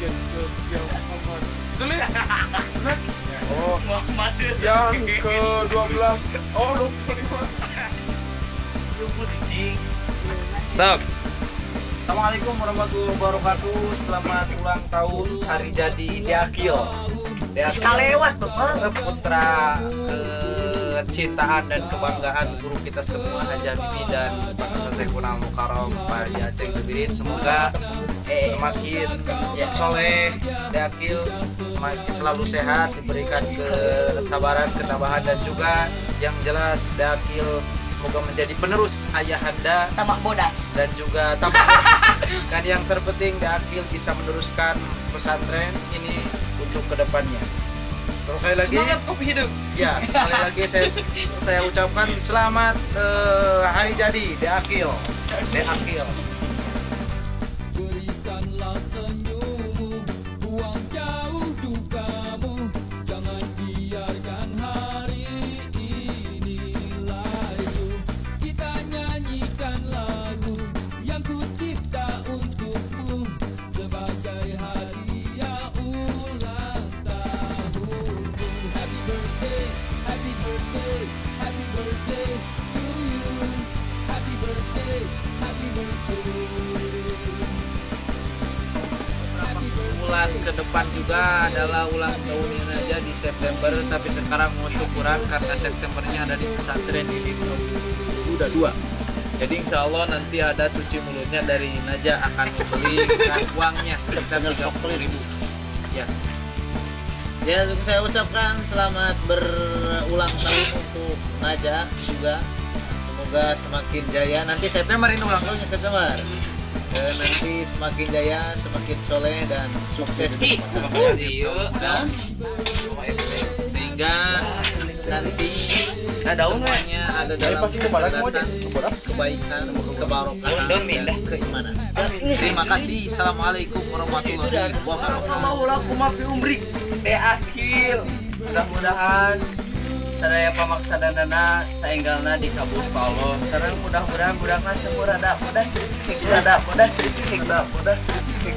Itu nih. Oh, yang ke-12. Oh, lupa. Sok. Assalamualaikum warahmatullahi wabarakatuh. Selamat ulang tahun hari jadi Deakil. Kalewat Putra kecintaan dan kebanggaan guru kita semua Haji Bibi dan Pak Saiful Mukarram Pak Haji Aceh Gebirin. Semoga semakin soleh Deakil, semakin selalu sehat, diberikan kesabaran, ketabahan, dan juga yang jelas Deakil semoga menjadi penerus ayahanda tamak bodas dan juga tamak bodas. Dan yang terpenting Deakil bisa meneruskan pesantren ini untuk kedepannya. Sekali lagi Semangat kopi hidup. ya, sekali lagi saya ucapkan selamat hari jadi Deakil. Berikanlah senyummu, buang jauh dukamu, jangan biarkan hari ini layu. Kita nyanyikan lagu yang kucipta untukmu sebagai hadiah ulang tahunmu. Happy birthday, happy birthday, happy birthday to you. Happy birthday, happy birthday. Bulan ke depan juga adalah ulang tahunnya aja di September, tapi sekarang mau syukuran karena Septembernya ada di pesantren ini udah 2. Jadi insya Allah nanti ada cuci mulutnya dari Naja akan membelikan uangnya sekitar 30.000. Ya. Ya, saya ucapkan selamat berulang tahun untuk Naja juga. Semoga semakin jaya. Nanti September ini ulang tahunnya September. Dan nanti semakin jaya, semakin soleh dan sukses di pesantren. Sehingga nanti semuanya ada dalam kecerdasan, kebaikan, kebarokahan, dan keimanan. Terima kasih. Assalamualaikum warahmatullahi wabarakatuh. maulah kumapi umri Deakil. Mudah-mudahan sadaya pamaksadanana saenggalna dikabul ka Allah. Sareng mudah-mudahan budakna semurada bodas sedikit bodas sedikit bodas sedikit